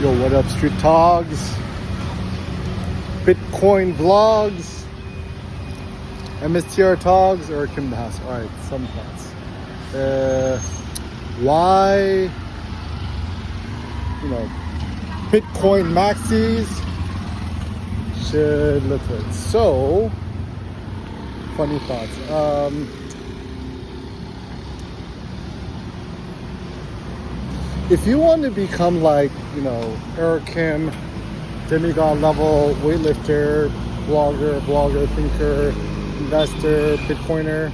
Yo, what up, Street Togs? Bitcoin Vlogs, MSTR Togs, or Kim the House? Alright, some thoughts. Why, Bitcoin maxis should liquid. So, funny thoughts. If you want to become like, Eric Kim, demigod level weightlifter, blogger, thinker, investor, Bitcoiner,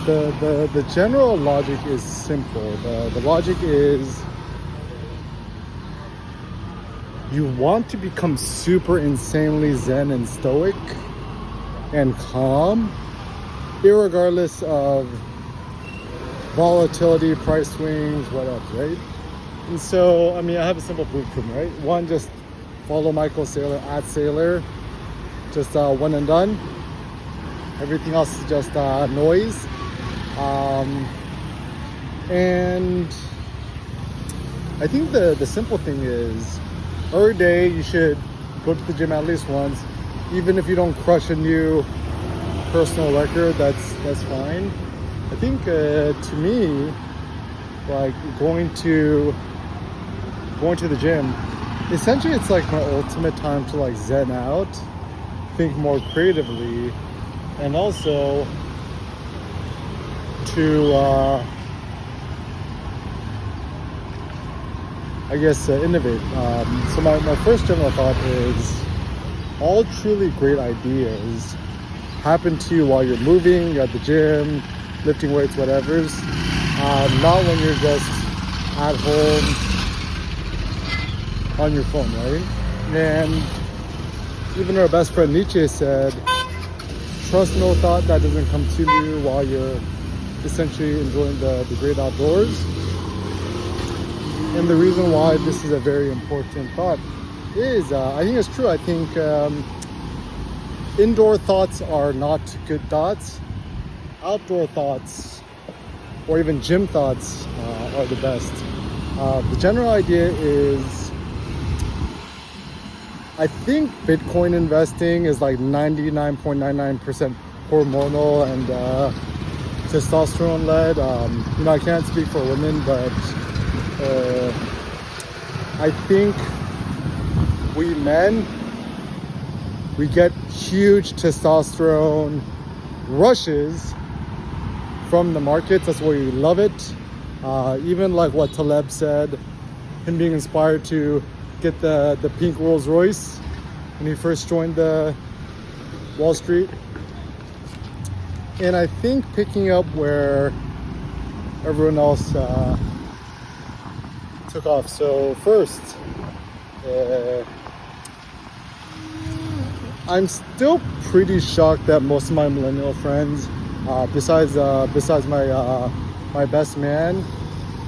the general logic is simple. The logic is you want to become super insanely zen and stoic and calm, irregardless of volatility, price swings, what else, right? And so, I have a simple blueprint, right? One, just follow Michael Saylor at Saylor, just one and done. Everything else is just noise. And I think the simple thing is, every day you should go to the gym at least once, even if you don't crush a new personal record. That's fine. I think to me, like going to the gym, essentially it's like my ultimate time to like zen out, think more creatively, and also to innovate. So my first general thought is all truly great ideas happen to you while you're moving, you're at the gym, lifting weights, whatever's, not when you're just at home on your phone, right? And even our best friend Nietzsche said, trust no thought that doesn't come to you while you're essentially enjoying the great outdoors. And the reason why this is a very important thought is, I think it's true. I think indoor thoughts are not good thoughts. Outdoor thoughts, or even gym thoughts, are the best. The general idea is, I think Bitcoin investing is like 99.99% hormonal and testosterone led. I can't speak for women, but I think we men, we get huge testosterone rushes from the markets. That's why we love it. Even like what Taleb said, him being inspired to get the pink Rolls Royce when he first joined the Wall Street. And I think picking up where everyone else took off. So first, I'm still pretty shocked that most of my millennial friends, besides my best man,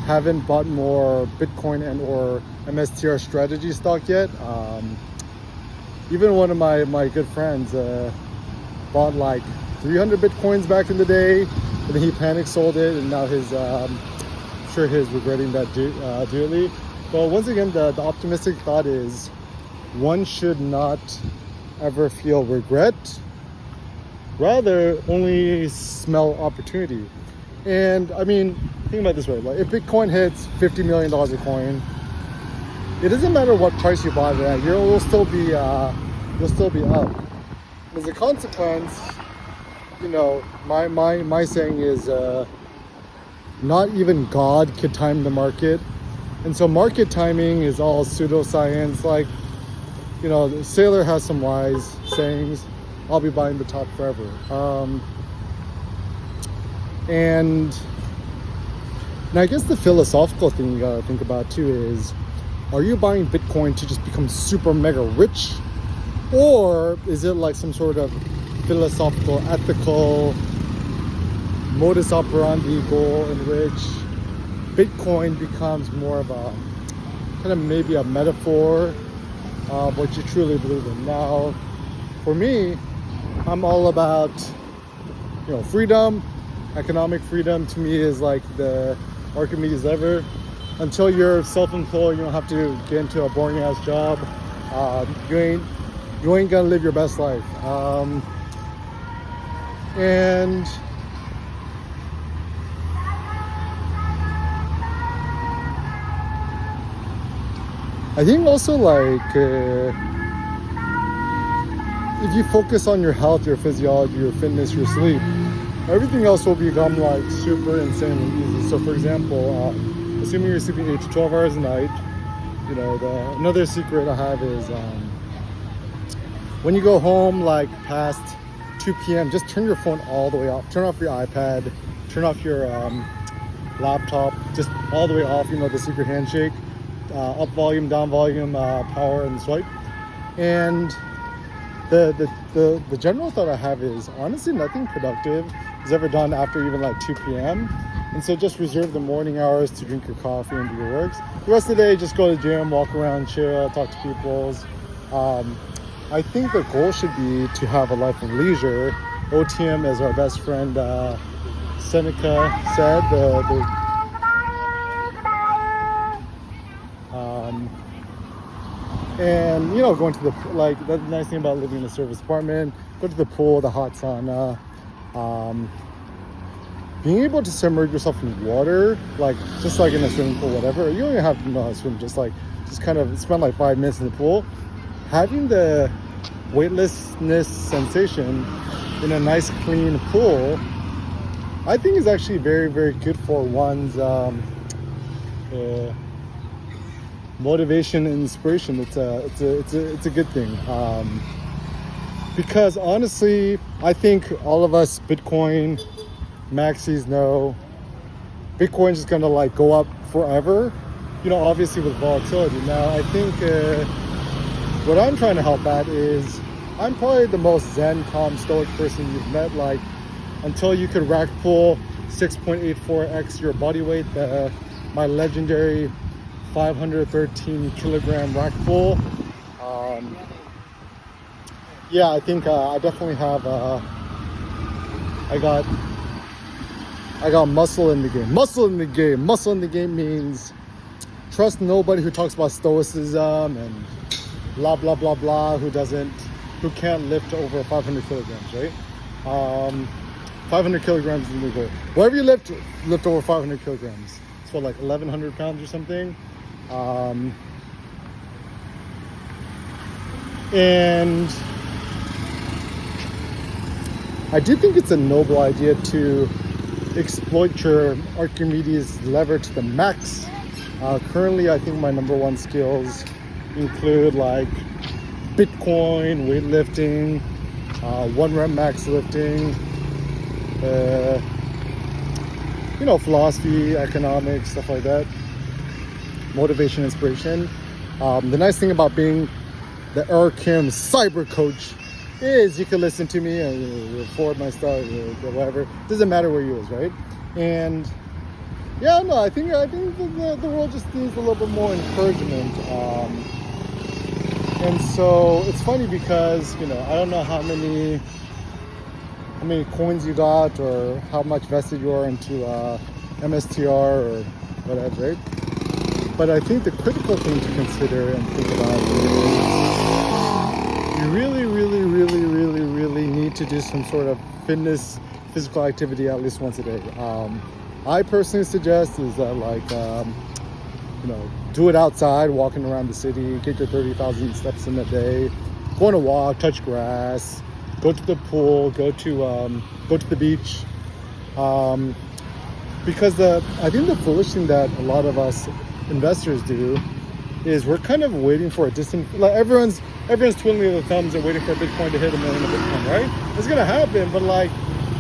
haven't bought more Bitcoin and or MSTR strategy stock yet. Even one of my good friends bought like 300 Bitcoins back in the day, and then he panic sold it, and now I'm sure he's regretting that dearly. But once again, the optimistic thought is one should not ever feel regret, rather only smell opportunity. And think about it this way, like if Bitcoin hits $50 million a coin, it doesn't matter what price you buy it at, you'll still be up. As a consequence, my saying is not even God could time the market. And so market timing is all pseudoscience. Like, Saylor has some wise sayings. I'll be buying the top forever. And I guess the philosophical thing you gotta think about too is, are you buying Bitcoin to just become super mega rich? Or is it like some sort of philosophical, ethical modus operandi goal in which Bitcoin becomes more of a kind of maybe a metaphor of what you truly believe in? Now, for me, I'm all about, freedom. Economic freedom to me is like the Archimedes lever. until you're self-employed, you don't have to get into a boring ass job. You ain't gonna live your best life. And I think also like if you focus on your health, your physiology, your fitness, your sleep, everything else will become like super insanely easy. So for example, assuming you're sleeping 8 to 12 hours a night, you know, another secret I have is when you go home like past 2 p.m., just turn your phone all the way off. Turn off your iPad, turn off your laptop, just all the way off, you know, the secret handshake, up volume, down volume, power and swipe. And the general thought I have is honestly nothing productive is ever done after even like 2 p.m. And so just reserve the morning hours to drink your coffee and do your works. The rest of the day, just go to the gym, walk around, chill, talk to people. I think the goal should be to have a life of leisure. OTM, as our best friend Seneca said, and you know, going to the, like, that's the nice thing about living in a service apartment, go to the pool, the hot sauna, being able to submerge yourself in water, like just like in a swimming pool, whatever. You don't even have to know how to swim, just kind of spend like 5 minutes in the pool. Having the weightlessness sensation in a nice clean pool, I think is actually very, very good for one's motivation and inspiration. It's a good thing, because honestly, I think all of us Bitcoin maxis know Bitcoin's just gonna like go up forever, you know, obviously with volatility. Now I think what I'm trying to help at is I'm probably the most zen, calm, stoic person you've met. Like, until you could rack pull 6.84x your body weight, my legendary 513 kilogram rack pull. Yeah, I think I definitely have. I got muscle in the game. Muscle in the game. Muscle in the game means trust nobody who talks about stoicism and blah blah blah blah, who can't lift over 500 kilograms, right? 500 kilograms is the goal. Whatever you lift over 500 kilograms. It's what, like 1,100 pounds or something. And I do think it's a noble idea to exploit your Archimedes lever to the max. Currently, I think my number one skills include like Bitcoin, weightlifting, 1 rep max lifting, you know, philosophy, economics, stuff like that, motivation, inspiration. The nice thing about being the Erkim cyber coach is you can listen to me and record my stuff, whatever. Doesn't matter where you is, right? And yeah, no, I think the world just needs a little bit more encouragement. And so it's funny because, you know, I don't know how many coins you got or how much vested you are into MSTR or whatever, right? But I think the critical thing to consider and think about is you really, really, really, really, really need to do some sort of physical activity at least once a day. I personally suggest is that, like, you know, do it outside, walking around the city, get your 30,000 steps in a day, go on a walk, touch grass, go to the pool, go to the beach. Because I think the foolish thing that a lot of us investors do is we're kind of waiting for a distant, like everyone's twiddling their thumbs and waiting for Bitcoin to hit $1 million of Bitcoin, right? It's gonna happen, but like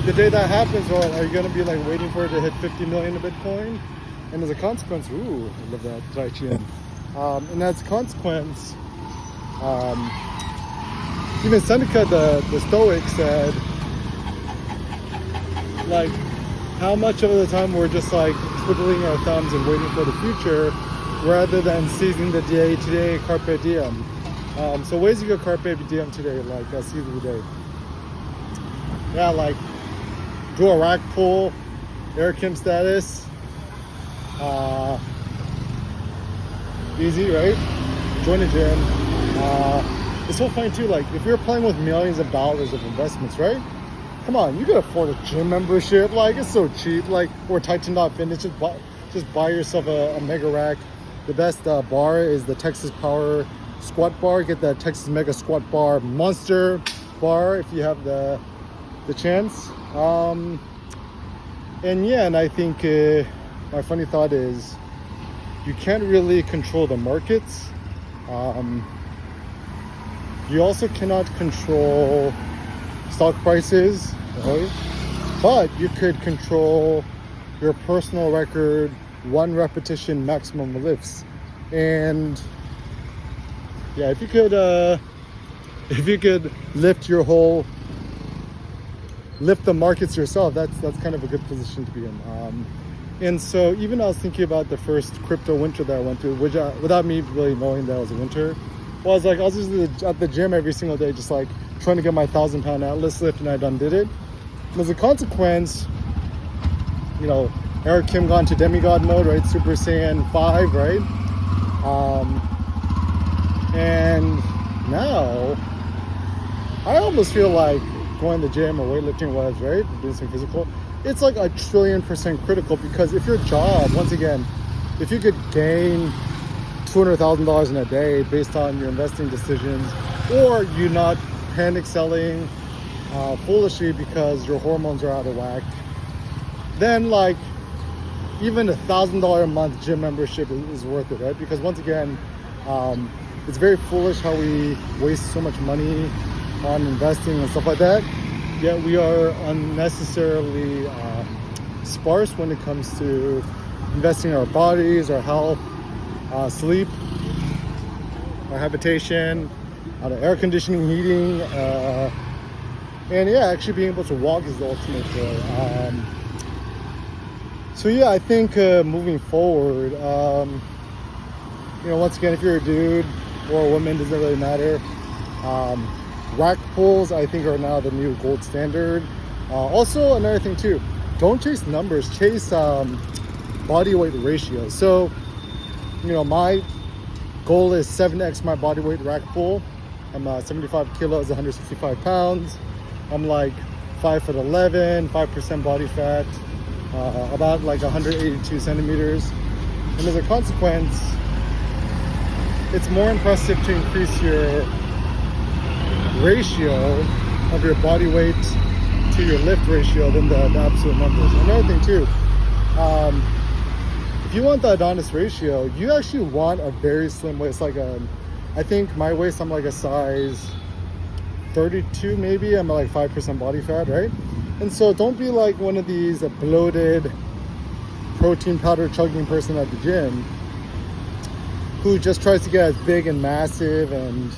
the day that happens, well, are you gonna be like waiting for it to hit 50 million of Bitcoin? And as a consequence, ooh, I love that, Tai Chi. And as a consequence, even Seneca, the Stoic, said, like, how much of the time we're just like twiddling our thumbs and waiting for the future rather than seizing the day today, carpe diem. So ways you go carpe diem today, like seize the day. Yeah, like do a rack pull, Eric Kim status, easy, right? Join a gym. It's so funny too, like if you're playing with millions of dollars of investments, right? Come on, you can afford a gym membership. Like it's so cheap. Like, or Titan.Fitness, just buy yourself a mega rack. The best bar is the Texas Power Squat Bar. Get the Texas Mega Squat Bar Monster Bar if you have the chance. And yeah, and I think my funny thought is you can't really control the markets. You also cannot control stock prices, right? But you could control your personal record, 1 repetition maximum lifts. And yeah, if you could lift the markets yourself, that's kind of a good position to be in. And so even I was thinking about the first crypto winter that I went through, which without me really knowing that it was a winter, well, I was just at the gym every single day, just like trying to get my 1,000-pound Atlas lift, and I done did it. And as a consequence, you know, Eric Kim gone to demigod mode, right? Super Saiyan 5, right? And now I almost feel like going to the gym or weightlifting was, right? Doing some physical. It's like 1,000,000,000% critical, because if your job, once again, if you could gain $200,000 in a day based on your investing decisions, or you not panic selling foolishly because your hormones are out of whack, then like even $1,000 a month gym membership is worth it, right? Because once again, it's very foolish how we waste so much money on investing and stuff like that, yet we are unnecessarily sparse when it comes to investing in our bodies, our health, sleep, our habitation, air conditioning, heating, and yeah, actually being able to walk is the ultimate joy. So yeah, I think moving forward, you know, once again, if you're a dude or a woman, doesn't really matter. Rack pulls, I think, are now the new gold standard. Also, another thing too, don't chase numbers, chase body weight ratio. So, you know, my goal is 7x my body weight rack pull. I'm 75 kilos, 165 pounds. I'm like 5'11", 5% body fat, about like 182 centimeters. And as a consequence, it's more impressive to increase your ratio of your body weight to your lift ratio than the absolute numbers. Another thing too, if you want the Adonis ratio, you actually want a very slim waist. Like I think my waist, I'm like a size 32 maybe. I'm like 5% body fat, right? And so don't be like one of these bloated protein powder chugging person at the gym who just tries to get as big and massive and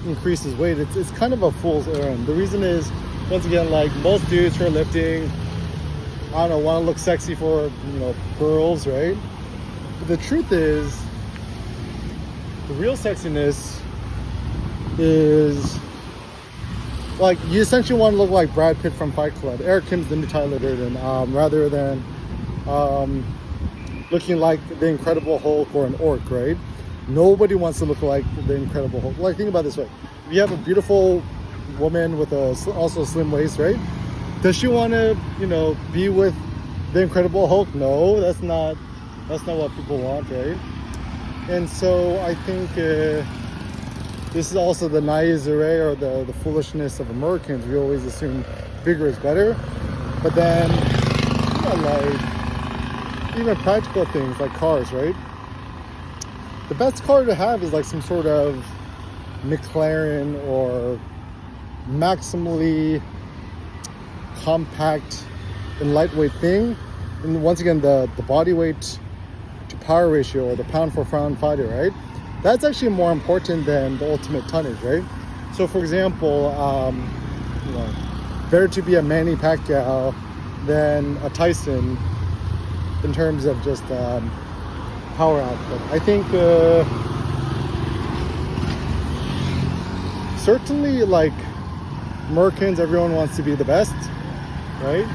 increase his weight. It's kind of a fool's errand. The reason is, once again, like most dudes who are lifting, I don't know, want to look sexy for, you know, girls, right? But the truth is, the real sexiness is like you essentially want to look like Brad Pitt from Fight Club. Eric Kim's the new Tyler Durden, rather than looking like the Incredible Hulk or an orc, right? Nobody wants to look like the Incredible Hulk. Like, think about it this way: if you have a beautiful woman with also a slim waist, right? Does she want to, you know, be with the Incredible Hulk? No, that's not what people want, right? And so I think this is also the naivete or the foolishness of Americans. We always assume bigger is better, but then, you know, like even practical things like cars, right? The best car to have is like some sort of McLaren or maximally compact and lightweight thing. And once again, the body weight to power ratio, or the pound for pound fighter, right? That's actually more important than the ultimate tonnage, right? So for example, you know, better to be a Manny Pacquiao than a Tyson in terms of just power output. I think certainly, like Americans, everyone wants to be the best, right?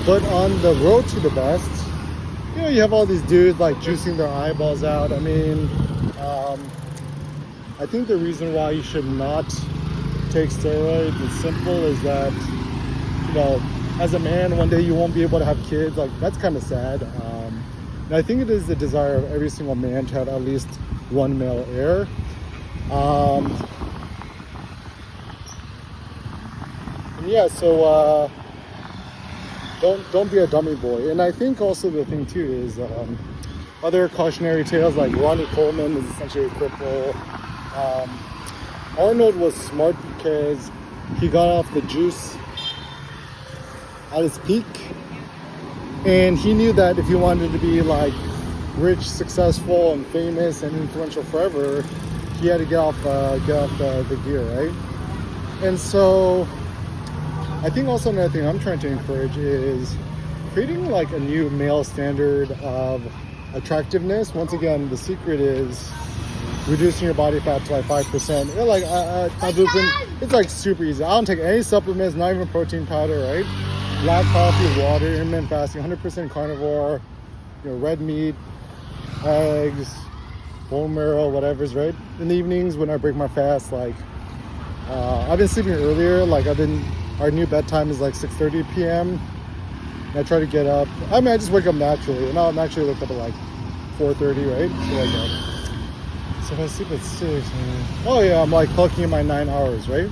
But on the road to the best, you have all these dudes like juicing their eyeballs out. I mean, I think the reason why you should not take steroids is simple, is that, as a man, one day you won't be able to have kids. Like, that's kind of sad. And I think it is the desire of every single man to have at least one male heir. And yeah, so don't be a dummy boy. And I think also the thing too is other cautionary tales, like Ronnie Coleman is essentially a cripple. Arnold was smart because he got off the juice at its peak, and he knew that if he wanted to be like rich, successful, and famous and influential forever, he had to get off the gear, right? And so I think also another thing I'm trying to encourage is creating like a new male standard of attractiveness. Once again, the secret is reducing your body fat to like 5%. Like it's like super easy. I don't take any supplements, not even protein powder, right? Black coffee, water, intermittent fasting, 100% carnivore, red meat, eggs, bone marrow, whatever's, right? In the evenings when I break my fast, like I've been sleeping earlier. Like our new bedtime is like 6:30 p.m. And I try to get up. I mean, I just wake up naturally, and I'll naturally wake up at like 4:30, right? So if I sleep at 6, oh yeah, I'm like clocking in my 9 hours, right?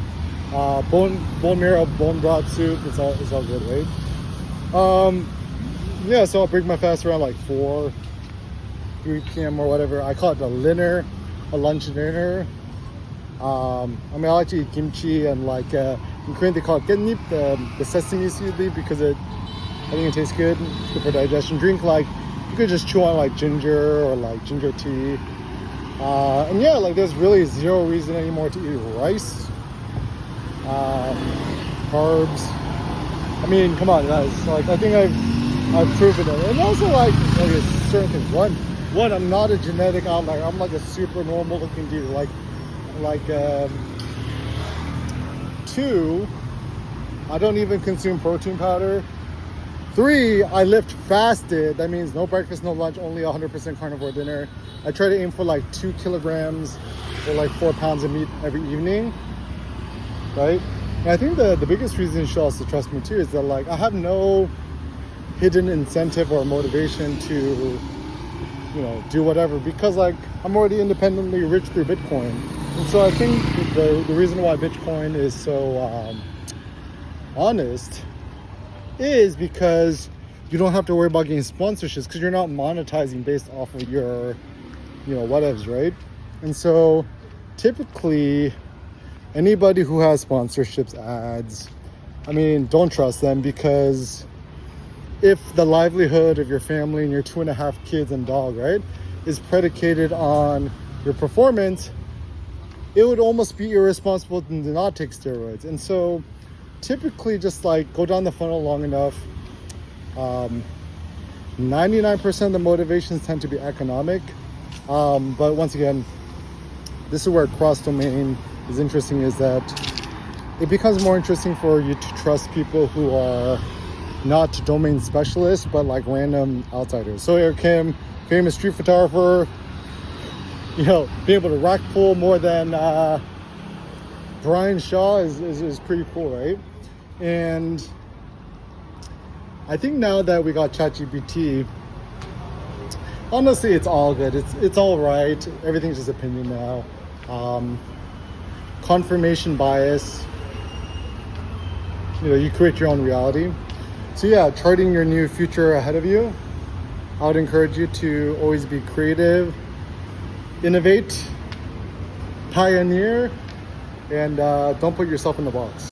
Bone marrow, bone broth soup, it's all good, right? Yeah, so I'll break my fast around like 3 p.m. or whatever. I call it a dinner, a lunch and dinner. I mean, I like to eat kimchi, and like in Korean they call it getnip, the sesame seed leaf, because I think it tastes good for digestion. Drink, like, you could just chew on like ginger or like ginger tea. And yeah, like there's really zero reason anymore to eat rice, carbs. I mean, come on, guys. Like, I think I've proven it. And also like certain things. One, I'm not a genetic outlier. I'm like a super normal looking dude. Like 2, I don't even consume protein powder. 3, I lift fasted. That means no breakfast, no lunch, only 100% carnivore dinner. I try to aim for like 2 kilograms or like 4 pounds of meat every evening, right? And I think the biggest reason you should also trust me too is that like I have no hidden incentive or motivation to, do whatever, because like I'm already independently rich through Bitcoin. And so I think the reason why Bitcoin is so honest is because you don't have to worry about getting sponsorships, because you're not monetizing based off of your whatevs, right? And so typically anybody who has sponsorships, ads, I mean, don't trust them, because if the livelihood of your family and your 2.5 kids and dog, right, is predicated on your performance, it would almost be irresponsible to not take steroids. And so typically just like go down the funnel long enough. 99% of the motivations tend to be economic. But once again, this is where cross-domain is interesting, is that it becomes more interesting for you to trust people who are not domain specialists, but like random outsiders. So Eric Kim, famous street photographer, being able to rack pull more than Brian Shaw is pretty cool, right? And I think now that we got ChatGPT, honestly, it's all good. It's all right. Everything's just opinion now. Confirmation bias. You create your own reality. So yeah, charting your new future ahead of you. I would encourage you to always be creative, innovate, pioneer, and don't put yourself in the box.